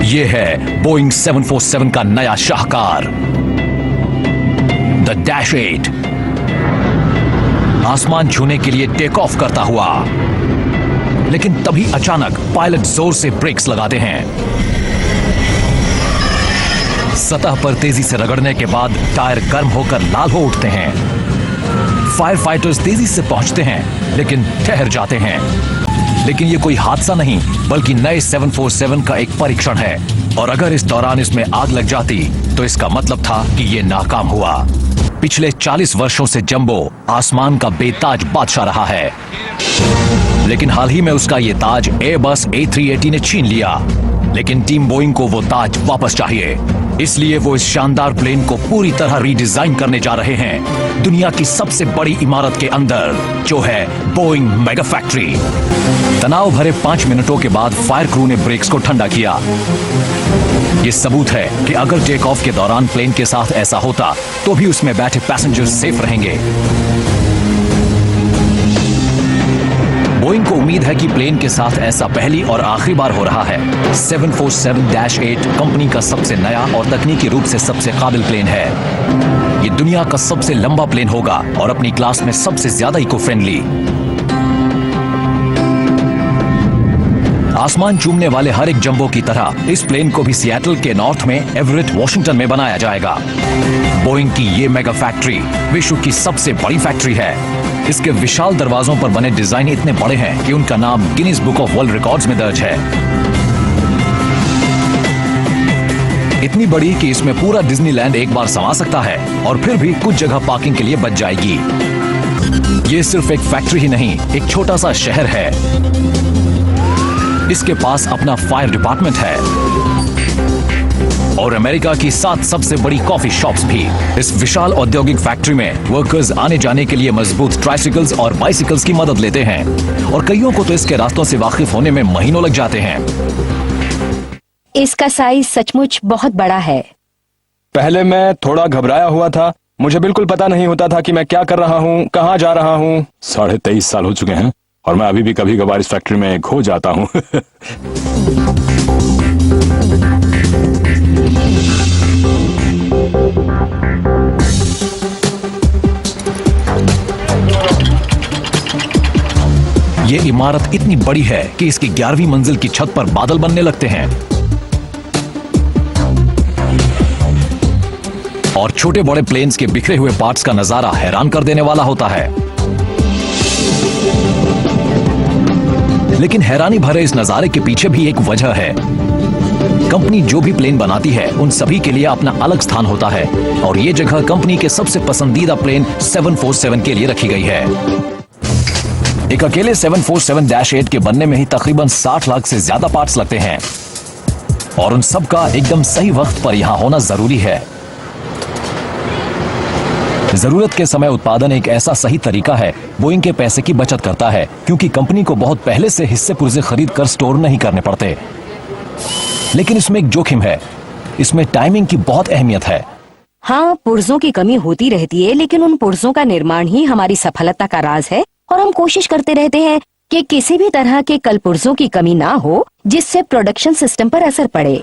ये है बोइंग 747 का नया शाहकार द डैश 8। आसमान छूने के लिए टेक ऑफ करता हुआ, लेकिन तभी अचानक पायलट जोर से ब्रेक्स लगाते हैं। सतह पर तेजी से रगड़ने के बाद टायर गर्म होकर लाल हो उठते हैं। फायर फाइटर्स तेजी से पहुंचते हैं लेकिन ठहर जाते हैं। लेकिन ये कोई हादसा नहीं बल्कि नए 747 का एक परीक्षण है, और अगर इस दौरान इसमें आग लग जाती तो इसका मतलब था कि ये नाकाम हुआ। पिछले 40 वर्षों से जंबो आसमान का बेताज बादशाह रहा है, लेकिन हाल ही में उसका ये ताज एयरबस A380 ने छीन लिया। लेकिन टीम बोइंग को वो ताज वापस चाहिए, इसलिए वो इस शानदार प्लेन को पूरी तरह रीडिजाइन करने जा रहे हैं दुनिया की सबसे बड़ी इमारत के अंदर, जो है बोइंग मेगा फैक्ट्री। तनाव भरे 5 मिनटों के बाद फायर क्रू ने ब्रेक्स को ठंडा किया। ये सबूत है कि अगर टेक ऑफ के दौरान प्लेन के साथ ऐसा होता तो भी उसमें बैठे पैसेंजर्स सेफ रहेंगे। बोइंग को उम्मीद है कि प्लेन के साथ ऐसा पहली और आखिरी बार हो रहा है। 747-8 कंपनी का सबसे नया और तकनीकी रूप से सबसे काबिल प्लेन है। ये दुनिया का सबसे लंबा प्लेन होगा और अपनी क्लास में सबसे ज्यादा इको फ्रेंडली। आसमान चूमने वाले हर एक जंबो की तरह इस प्लेन को भी सिएटल के नॉर्थ में एवरेट वॉशिंगटन में बनाया जाएगा। बोइंग की ये मेगा फैक्ट्री विश्व की सबसे बड़ी फैक्ट्री है। इसके विशाल दरवाजों पर बने डिजाइन इतने बड़े हैं कि उनका नाम Guinness book of world records में दर्ज है। इतनी बड़ी कि इसमें पूरा डिज्नीलैंड एक बार समा सकता है, और फिर भी कुछ जगह पार्किंग के लिए बच जाएगी। ये सिर्फ एक फैक्ट्री ही नहीं, एक छोटा सा शहर है। इसके पास अपना फायर डिपार्टमेंट है और अमेरिका की 7 सबसे बड़ी कॉफी शॉप्स भी। इस विशाल औद्योगिक फैक्ट्री में वर्कर्स आने जाने के लिए मजबूत ट्राइसिकल्स और बाइसिकल्स की मदद लेते हैं, और कईयों को तो इसके रास्तों से वाकिफ होने में महीनों लग जाते हैं। इसका साइज सचमुच बहुत बड़ा है। पहले मैं थोड़ा घबराया हुआ था। मुझे बिल्कुल पता नहीं होता था कि मैं क्या कर रहा हूँ, कहाँ जा रहा हूँ। 23.5 साल हो चुके हैं और मैं अभी भी कभी कभार इस फैक्ट्री में खो जाता हूँ। ये इमारत इतनी बड़ी है कि इसकी 11वीं मंजिल की छत पर बादल बनने लगते हैं, और छोटे बड़े प्लेन्स के बिखरे हुए पार्ट्स का नजारा हैरान कर देने वाला होता है। लेकिन हैरानी भरे इस नजारे के पीछे भी एक वजह है। कंपनी जो भी प्लेन बनाती है उन सभी के लिए अपना अलग स्थान होता है, और ये जगह कंपनी के सबसे पसंदीदा प्लेन 747 के लिए रखी गई है। एक अकेले 747-8 के बनने में ही तकरीबन 60 लाख से ज्यादा पार्ट्स लगते हैं, और उन सब का एकदम सही वक्त पर यहां होना जरूरी है। जरूरत के समय उत्पादन एक ऐसा सही तरीका है बोइंग के पैसे की बचत करता है, क्योंकि कंपनी को बहुत पहले से हिस्से पुर्जे खरीद कर स्टोर नहीं करने पड़ते। लेकिन इसमें एक जोखिम है, इसमें टाइमिंग की बहुत अहमियत है। हाँ, पुर्जों की कमी होती रहती है, लेकिन उन पुर्जों का निर्माण ही हमारी सफलता का राज है, और हम कोशिश करते रहते हैं कि किसी भी तरह के कल पुर्जों की कमी ना हो जिससे प्रोडक्शन सिस्टम पर असर पड़े।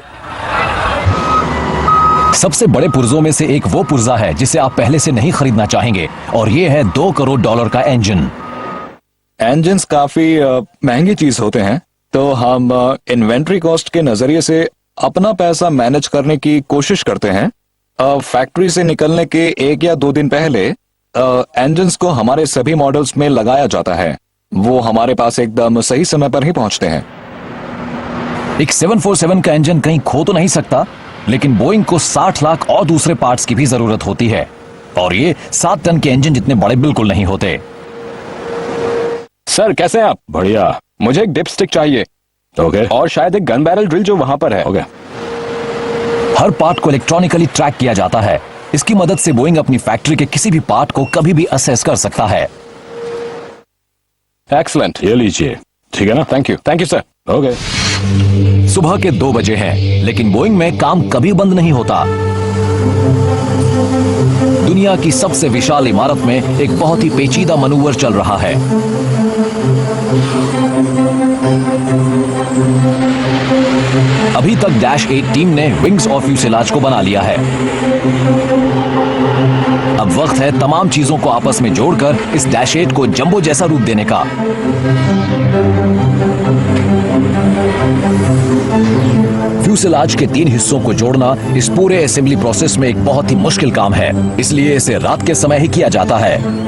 सबसे बड़े पुर्जों में से एक वो पुर्जा है जिसे आप पहले से नहीं खरीदना चाहेंगे, और ये है $2 करोड़ का इंजन। इंजन्स काफी महंगी चीज होते हैं, तो हम इन्वेंट्री कॉस्ट के नजरिए से अपना पैसा मैनेज करने की कोशिश करते हैं। फैक्ट्री से निकलने के 1 या 2 दिन पहले इंजन्स को हमारे सभी मॉडल्स में लगाया जाता है। वो हमारे पास एकदम सही समय पर ही पहुंचते हैं। एक 747 का इंजन कहीं खो तो नहीं सकता, लेकिन बोइंग को 60 लाख और दूसरे पार्ट्स की भी जरूरत होती है, और ये 7 टन के इंजन जितने बड़े बिल्कुल नहीं होते। सर कैसे हैं आप? बढ़िया। मुझे एक डिप स्टिक चाहिए। ओके। और शायद एक गन बैरल ड्रिल जो वहां पर है। ओके। हर पार्ट को इलेक्ट्रॉनिकली ट्रैक किया जाता है। इसकी मदद से बोइंग अपनी फैक्ट्री के किसी भी पार्ट को कभी भी असेस कर सकता है। एक्सीलेंट। ये लीजिए, ठीक है ना? Thank you sir. ओके। सुबह के 2 बजे हैं, लेकिन बोइंग में काम कभी बंद नहीं होता। दुनिया की सबसे विशाल इमारत में एक बहुत ही पेचीदा मनूवर चल रहा है। अभी तक डैश 8 टीम ने विंग्स और फ्यूसेलाज को बना लिया है। अब वक्त है तमाम चीजों को आपस में जोड़कर इस डैश 8 को जंबो जैसा रूप देने का। फ्यूसेलाज के 3 हिस्सों को जोड़ना इस पूरे असेंबली प्रोसेस में एक बहुत ही मुश्किल काम है, इसलिए इसे रात के समय ही किया जाता है।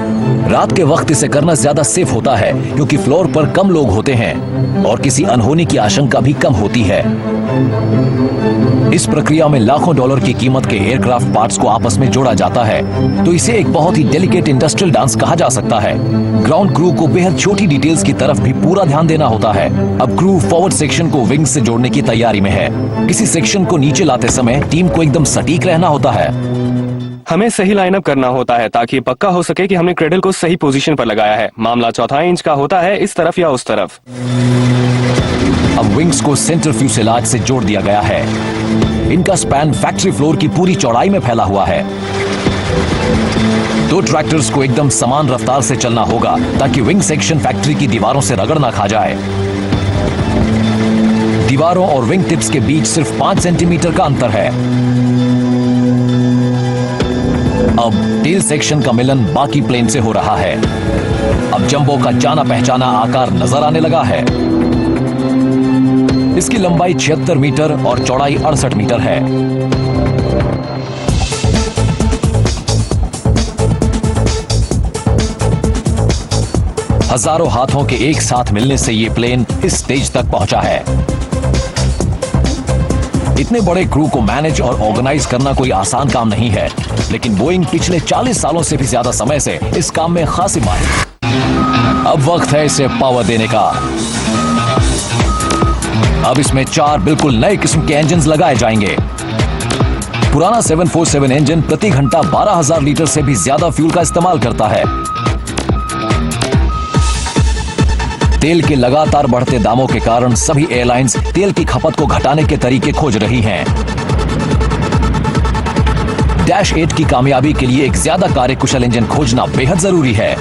रात के वक्त इसे करना ज्यादा सेफ होता है क्योंकि फ्लोर पर कम लोग होते हैं और किसी अनहोनी की आशंका भी कम होती है। इस प्रक्रिया में लाखों डॉलर की कीमत के एयरक्राफ्ट पार्ट्स को आपस में जोड़ा जाता है, तो इसे एक बहुत ही डेलिकेट इंडस्ट्रियल डांस कहा जा सकता है। ग्राउंड क्रू को बेहद छोटी डिटेल्स की तरफ भी पूरा ध्यान देना होता है। अब क्रू फॉरवर्ड सेक्शन को विंग्स से जोड़ने की तैयारी में है। किसी सेक्शन को नीचे लाते समय टीम को एकदम सटीक रहना होता है। हमें सही लाइनअप करना होता है ताकि पक्का हो सके कि हमने क्रेडल को सही पोजीशन पर लगाया है। मामला 1/4 इंच का होता है, इस तरफ या उस तरफ। अब विंग्स को सेंटर फ्यूसेलाज से जोड़ दिया गया है। इनका स्पैन फैक्ट्री फ्लोर की पूरी चौड़ाई में फैला हुआ है। 2 ट्रैक्टर्स को एकदम समान रफ्तार से चलना होगा ताकि विंग सेक्शन फैक्ट्री की दीवारों से रगड़ ना खा जाए। दीवारों और विंग टिप्स के बीच सिर्फ 5 सेंटीमीटर का अंतर है। अब टेल सेक्शन का मिलन बाकी प्लेन से हो रहा है। अब जंबो का जाना पहचाना आकार नजर आने लगा है। इसकी लंबाई 76 मीटर और चौड़ाई 68 मीटर है। हजारों हाथों के एक साथ मिलने से यह प्लेन इस स्टेज तक पहुंचा है। इतने बड़े क्रू को मैनेज और ऑर्गेनाइज करना कोई आसान काम नहीं है, लेकिन बोइंग पिछले 40 सालों से भी ज्यादा समय से इस काम में खासी माहिर। अब वक्त है इसे पावर देने का। अब इसमें 4 बिल्कुल नए किस्म के इंजन लगाए जाएंगे। पुराना 747 इंजन प्रति घंटा 12,000 लीटर से भी ज्यादा फ्यूल का इस्तेमाल करता है। तेल के लगातार बढ़ते दामों के कारण सभी एयरलाइंस तेल की खपत को घटाने के तरीके खोज रही हैं। डैश 8 की कामयाबी के लिए एक ज्यादा कार्यकुशल इंजन खोजना बेहद जरूरी है।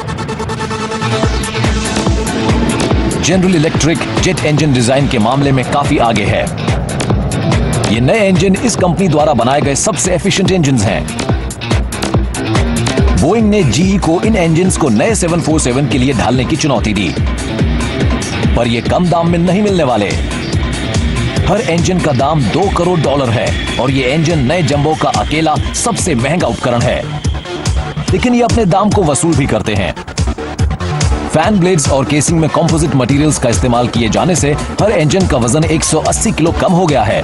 General electric jet engine design के मामले में काफी आगे है। ये नए इंजन इस कंपनी द्वारा बनाए गए सबसे एफिशिएंट इंजन हैं। बोइंग ने जीई को इन इंजन्स को नए 747 के लिए ढालने की चुनौती दी, पर ये कम दाम में नहीं मिलने वाले। हर इंजन का दाम $2 करोड़ है और ये इंजन नए जंबो का अकेला सबसे महंगा उपकरण है, लेकिन ये अपने दाम को वसूल भी करते हैं। फैन ब्लेड्स और केसिंग में कंपोजिट मटेरियल्स का इस्तेमाल किए जाने से हर इंजन का वजन 180 किलो कम हो गया है।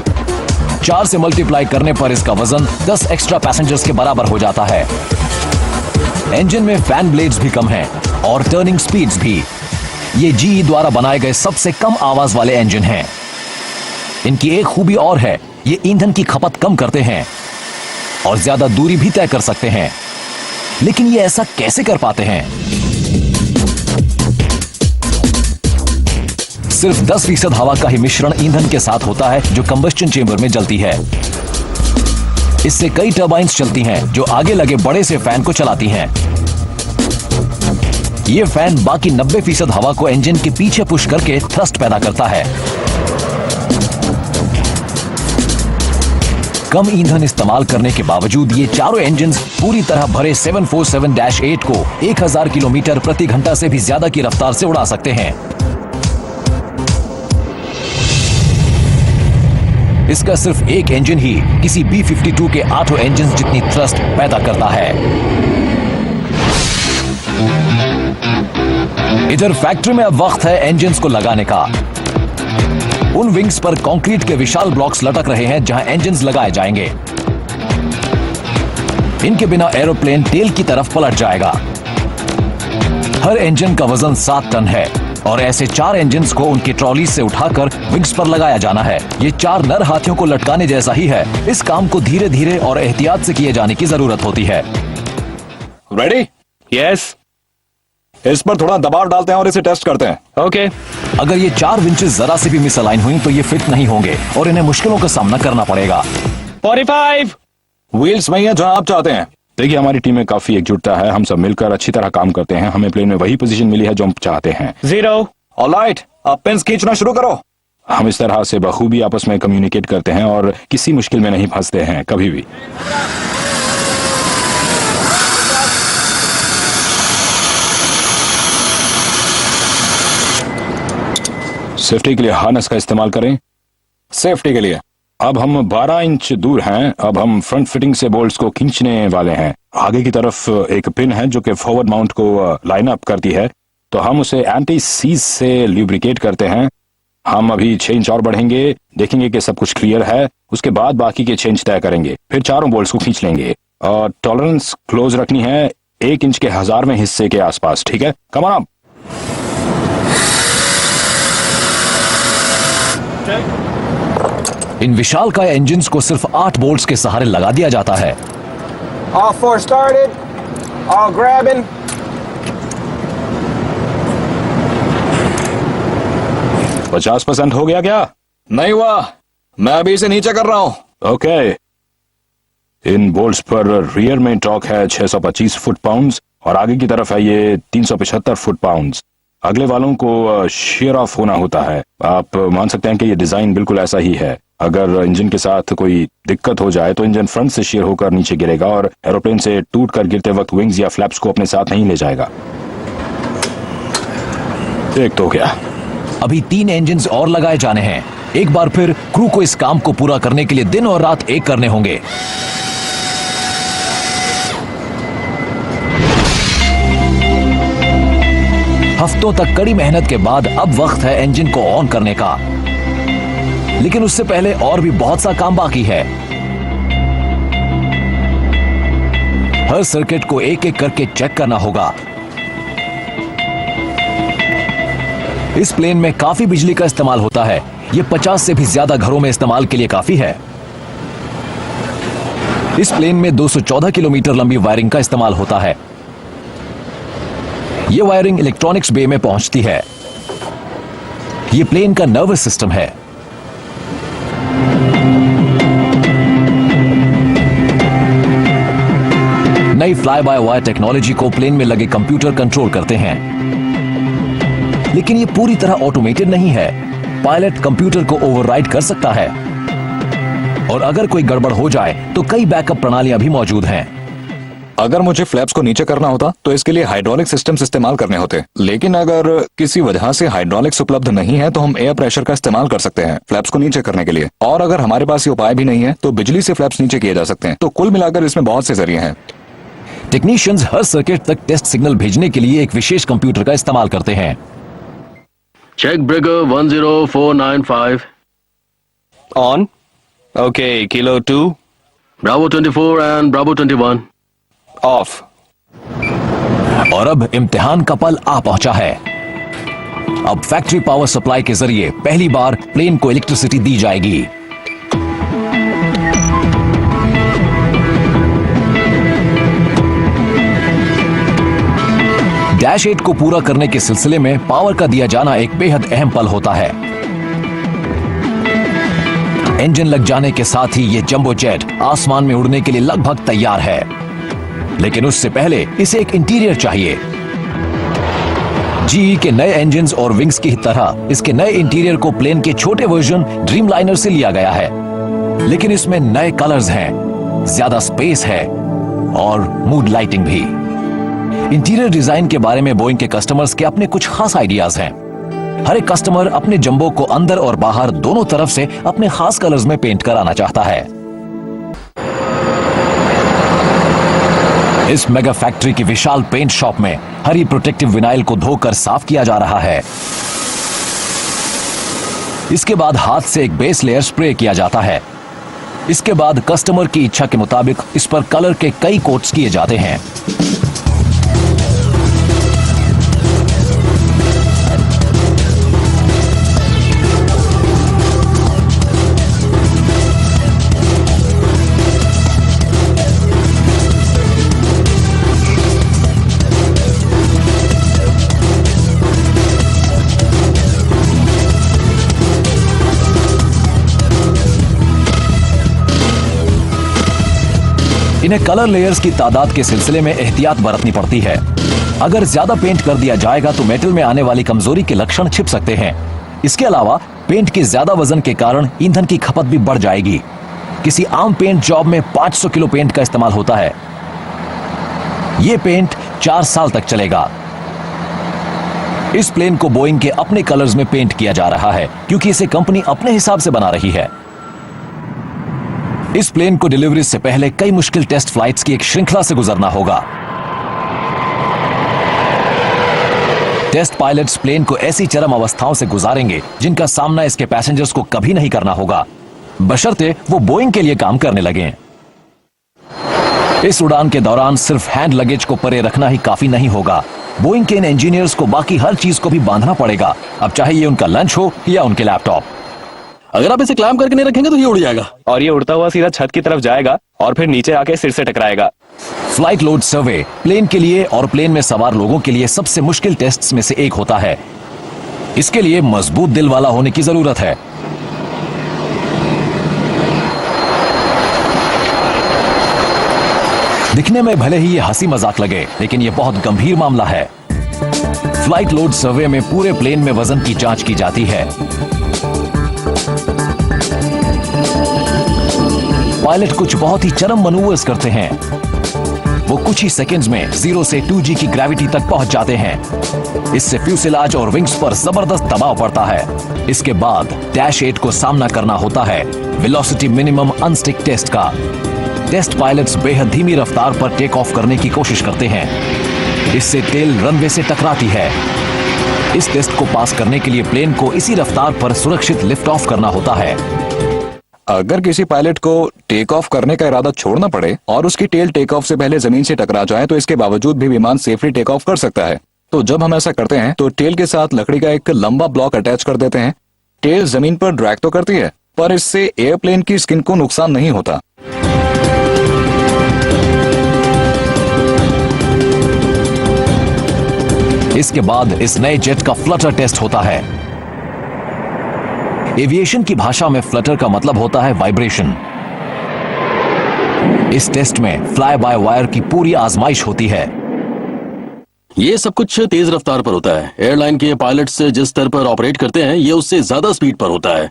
4 से मल्टीप्लाई करने पर इसका वजन 10 एक्स्ट्रा पैसेंजर्स के बराबर हो जाता है। इंजन में फैन ब्लेड्स भी कम हैं और टर्निंग स्पीड्स भी। ये जीई द्वारा बनाए गए सबसे कम आवाज वाले इंजन हैं। इनकी एक खूबी और है, ये ईंधन की खपत कम करते हैं और ज्यादा दूरी भी तय कर सकते हैं। लेकिन ये ऐसा कैसे कर पाते हैं? सिर्फ 10% हवा का ही मिश्रण ईंधन के साथ होता है जो कंबस्टन चेंबर में जलती है। इससे कई टर्बाइन्स चलती हैं जो आगे लगे बड़े से फैन को चलाती हैं। ये फैन बाकी 90% हवा को इंजन के पीछे पुश करके थ्रस्ट पैदा करता है। कम ईंधन इस्तेमाल करने के बावजूद ये चारों इंजन पूरी तरह भरे 747-8 को 1000 किलोमीटर प्रति घंटा से भी ज्यादा की रफ्तार से उड़ा सकते हैं। इसका सिर्फ एक इंजन ही किसी B-52 के 8 इंजन जितनी थ्रस्ट पैदा करता है। इधर फैक्ट्री में अब वक्त है इंजन्स को लगाने का। उन विंग्स पर कंक्रीट के विशाल ब्लॉक्स लटक रहे हैं जहां इंजन्स लगाए जाएंगे। इनके बिना एरोप्लेन टेल की तरफ पलट जाएगा। हर इंजन का वजन 7 टन है और ऐसे 4 इंजन्स को उनकी ट्रॉली से उठाकर विंग्स पर लगाया जाना है। ये 4 नर हाथियों को लटकाने जैसा ही है। इस काम को धीरे धीरे और एहतियात से किए जाने की जरूरत होती है। रेडी? यस। इस पर थोड़ा दबाव डालते हैं और इसे टेस्ट करते हैं। ओके। अगर ये 4 विंचेस जरा से भी मिसअलाइन हुई तो ये फिट नहीं होंगे और इन्हें मुश्किलों का सामना करना पड़ेगा। 45। व्हील्स वही हैं जहां आप चाहते हैं। देखिए, हमारी टीम में काफी एकजुटता है। हम सब मिलकर अच्छी तरह काम करते हैं। हमें प्लेन में वही पोजीशन मिली है जो हम चाहते हैं। 0। ऑलराइट, अब पिन्स खींचना शुरू करो। हम इस तरह से बखूबी आपस में कम्युनिकेट करते हैं और किसी मुश्किल में नहीं फंसते हैं कभी भी। सेफ्टी के लिए हार्नेस का इस्तेमाल करें। सेफ्टी के लिए अब हम 12 इंच दूर हैं। अब हम फ्रंट फिटिंग से बोल्ट्स को खींचने वाले हैं। आगे की तरफ एक पिन है जो कि फॉरवर्ड माउंट को लाइन अप करती है, तो हम उसे एंटी सीज से ल्यूब्रिकेट करते हैं। हम अभी 6 इंच और बढ़ेंगे, देखेंगे कि सब कुछ क्लियर है, उसके बाद बाकी के 6 इंच तय करेंगे, फिर चारों बोल्ट्स को खींच लेंगे और टॉलरेंस क्लोज रखनी है 1 इंच के 1000वें हिस्से के आसपास। ठीक है, कम ऑन अप। इन विशालकाय इंजन्स को सिर्फ 8 बोल्ट्स के सहारे लगा दिया जाता है। All 4 started. All grabbing. – 50% हो गया क्या? नहीं हुआ, मैं अभी इसे नीचे कर रहा हूं। ओके। इन बोल्ट्स पर रियर में टॉर्क है 625 फुट पाउंड्स और आगे की तरफ है ये 375 फुट पाउंड्स। अगले वालों को शेयर ऑफ होना होता है। आप मान सकते हैं कि ये डिजाइन बिल्कुल ऐसा ही है। अगर इंजन के साथ कोई दिक्कत हो जाए तो इंजन फ्रंट से शेयर होकर नीचे गिरेगा और एरोप्लेन से टूट कर गिरते वक्त विंग्स या फ्लैप्स को अपने साथ नहीं ले जाएगा। एक तो हो गया। अभी 3 इंजन्स और लगाए जाने हैं। एक बार फिर क्रू को इस काम को पूरा करने के लिए दिन और रात एक करने होंगे। हफ्तों तक कड़ी मेहनत के बाद अब वक्त है इंजन को ऑन करने का, लेकिन उससे पहले और भी बहुत सा काम बाकी है। हर सर्किट को एक एक करके चेक करना होगा। इस प्लेन में काफी बिजली का इस्तेमाल होता है। यह 50 से भी ज्यादा घरों में इस्तेमाल के लिए काफी है। इस प्लेन में 214 किलोमीटर लंबी वायरिंग का इस्तेमाल होता है। यह वायरिंग इलेक्ट्रॉनिक्स बे में पहुंचती है। यह प्लेन का नर्वस सिस्टम है। नई फ्लाई बाय वायर टेक्नोलॉजी को प्लेन में लगे कंप्यूटर कंट्रोल करते हैं, लेकिन यह पूरी तरह ऑटोमेटेड नहीं है। पायलट कंप्यूटर को ओवरराइड कर सकता है और अगर कोई गड़बड़ हो जाए तो कई बैकअप प्रणालियां भी मौजूद हैं। अगर मुझे फ्लैप्स को नीचे करना होता तो इसके लिए हाइड्रोलिक सिस्टम्स इस्तेमाल करने होते, लेकिन अगर किसी वजह से हाइड्रोलिक्स उपलब्ध नहीं है तो हम एयर प्रेशर का इस्तेमाल कर सकते हैं फ्लैप्स को नीचे करने के लिए। और अगर हमारे पास ये उपाय भी नहीं है तो बिजली से फ्लैप्स नीचे किए जा सकते हैं। तो कुल मिलाकर इसमें बहुत से जरिए हैं। टेक्नीशियंस हर सर्किट तक टेस्ट सिग्नल भेजने के लिए एक विशेष कंप्यूटर का इस्तेमाल करते हैं। Check breaker 10495. On. Okay, Kilo 2. Bravo 24 and Bravo 21. Off. और अब इम्तिहान का पल आ पहुंचा है। अब फैक्ट्री पावर सप्लाई के जरिए पहली बार प्लेन को इलेक्ट्रिसिटी दी जाएगी। डैश 8 को पूरा करने के सिलसिले में पावर का दिया जाना एक बेहद अहम पल होता है। इंजन लग जाने के साथ ही ये जंबो जेट आसमान में उड़ने के लिए लगभग तैयार है, लेकिन उससे पहले इसे एक इंटीरियर चाहिए। जीई के नए इंजन्स और विंग्स की तरह इसके नए इंटीरियर को प्लेन के छोटे वर्जन ड्रीमलाइनर से लिया गया है, लेकिन इसमें नए कलर्स हैं, ज्यादा स्पेस है और मूड लाइटिंग भी। इंटीरियर डिजाइन के बारे में बोइंग के कस्टमर्स के अपने कुछ खास आइडियाज हैं। हर एक कस्टमर अपने जंबो को अंदर और बाहर दोनों तरफ से अपने खास कलर्स में पेंट कराना चाहता है। इस मेगा फैक्ट्री की विशाल पेंट शॉप में हरी प्रोटेक्टिव विनाइल को धोकर साफ किया जा रहा है। इसके बाद हाथ से एक बेस लेयर स्प्रे किया जाता है। इसके बाद कस्टमर की इच्छा के मुताबिक इस पर कलर के कई कोट्स किए जाते हैं। इन्हें कलर लेयर्स की तादाद के सिलसिले में एहतियात बरतनी पड़ती है। अगर ज्यादा पेंट कर दिया जाएगा तो मेटल में आने वाली कमजोरी के लक्षण छिप सकते हैं। इसके अलावा पेंट के ज्यादा वजन के कारण ईंधन की खपत भी बढ़ जाएगी। किसी आम पेंट जॉब में 500 किलो पेंट का इस्तेमाल होता है। यह पेंट 4 साल तक चलेगा। इस प्लेन को बोइंग के अपने कलर्स में पेंट किया जा रहा है क्योंकि इसे कंपनी अपने हिसाब से बना रही है। इस प्लेन को डिलीवरी से पहले कई मुश्किल टेस्ट फ्लाइट्स की एक श्रृंखला से गुजरना होगा। टेस्ट पायलट्स प्लेन को ऐसी चरम अवस्थाओं से गुजारेंगे जिनका सामना इसके पैसेंजर्स को कभी नहीं करना होगा, बशर्ते वो बोइंग के लिए काम करने लगें। इस उड़ान के दौरान सिर्फ हैंड लगेज को परे रखना ही काफी नहीं होगा। बोइंग के इन इंजीनियर्स को बाकी हर चीज को भी बांधना पड़ेगा, अब चाहे ये उनका लंच हो या उनके लैपटॉप। अगर आप इसे क्लैम करके नहीं रखेंगे तो ये उड़ जाएगा और ये उड़ता हुआ सीधा छत की तरफ जाएगा और फिर नीचे आके सिर से टकराएगा। फ्लाइट लोड सर्वे प्लेन के लिए और प्लेन में सवार लोगों के लिए सबसे मुश्किल टेस्ट्स में से एक होता है। इसके लिए मजबूत दिल वाला होने की जरूरत है। दिखने में भले ही ये हंसी मजाक लगे, लेकिन ये बहुत गंभीर मामला है। फ्लाइट लोड सर्वे में पूरे प्लेन में वजन की जांच की जाती है। पायलट कुछ बहुत ही चरम मनूवर्स करते हैं। वो कुछ ही सेकंड्स में 0 से 2G की ग्रेविटी तक पहुंच जाते हैं। इससे फ्यूसेलाज और विंग्स पर जबरदस्त दबाव पड़ता है। इसके बाद डैश 8 को सामना करना होता है वेलोसिटी मिनिमम अनस्टिक टेस्ट का। टेस्ट पायलट्स बेहद धीमी रफ्तार पर टेक ऑफ करने की कोशिश करते हैं। इससे टेल रनवे से टकराती है। इस टेस्ट को पास करने के लिए प्लेन को इसी रफ्तार पर सुरक्षित लिफ्ट ऑफ करना होता है। अगर किसी पायलट को टेक ऑफ करने का इरादा छोड़ना पड़े और उसकी टेल टेक ऑफ से पहले जमीन से टकरा जाए तो इसके बावजूद भी विमान सेफली टेक ऑफ कर सकता है। तो जब हम ऐसा करते हैं तो टेल के साथ लकड़ी का एक लंबा ब्लॉक अटैच कर देते हैं। टेल जमीन पर ड्रैग तो करती है, पर इससे एयरप्लेन की स्किन को नुकसान नहीं होता। इसके बाद इस नए जेट का फ्लटर टेस्ट होता है। एविएशन की भाषा में फ्लटर का मतलब होता है वाइब्रेशन। इस टेस्ट में फ्लाई बाय वायर की पूरी आजमाइश होती है। ये सब कुछ तेज रफ्तार पर होता है। एयरलाइन के पायलट्स जिस स्तर पर ऑपरेट करते हैं ये उससे ज्यादा स्पीड पर होता है।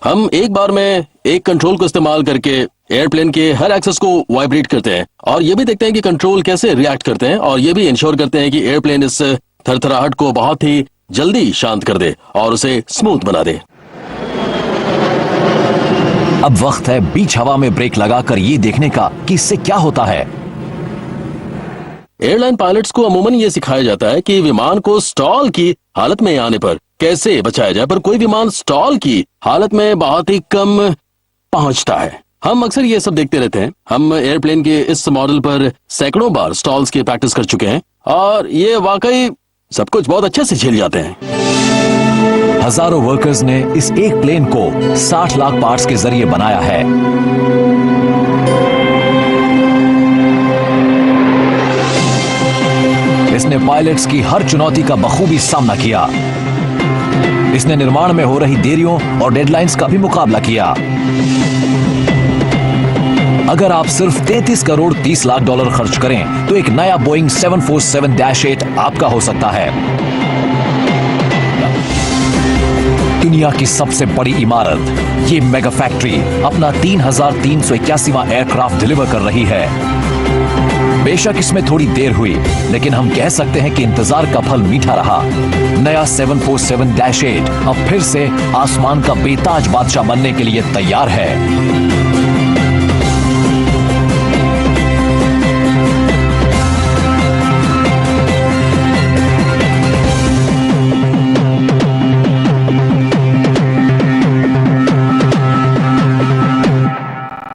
हम एक बार में एक कंट्रोल को इस्तेमाल करके एयरप्लेन के हर एक्सेस को वाइब्रेट करते हैं और ये भी देखते हैं कि कंट्रोल कैसे रिएक्ट करते हैं और ये भी इंश्योर करते हैं कि एयरप्लेन इस थरथराहट को बहुत ही जल्दी शांत कर दे और उसे स्मूथ बना दे। अब वक्त है बीच हवा में ब्रेक लगाकर ये देखने का कि इससे क्या होता है। एयरलाइन पायलट्स को अमूमन ये सिखाया जाता है कि विमान को स्टॉल की हालत में आने पर कैसे बचाया जाए, पर कोई विमान स्टॉल की हालत में बहुत ही कम पहुंचता है। हम अक्सर ये सब देखते रहते हैं। हम एयरप्लेन के इस मॉडल पर सैकड़ों बार स्टॉल्स की प्रैक्टिस कर चुके हैं और ये वाकई सब कुछ बहुत अच्छे से झेल जाते हैं। हजारों वर्कर्स ने इस एक प्लेन को 60 लाख पार्ट्स के जरिए बनाया है। इसने पायलट्स की हर चुनौती का बखूबी सामना किया। इसने निर्माण में हो रही देरियों और डेडलाइंस का भी मुकाबला किया। अगर आप सिर्फ 33 करोड़ 30 लाख डॉलर खर्च करें तो एक नया बोइंग 747-8 आपका हो सकता है। दुनिया की सबसे बड़ी इमारत ये मेगा फैक्ट्री अपना 3381वां एयरक्राफ्ट डिलीवर कर रही है। बेशक इसमें थोड़ी देर हुई, लेकिन हम कह सकते हैं कि इंतजार का फल मीठा रहा। नया 747-8 अब फिर से आसमान का बेताज बादशाह बनने के लिए तैयार है।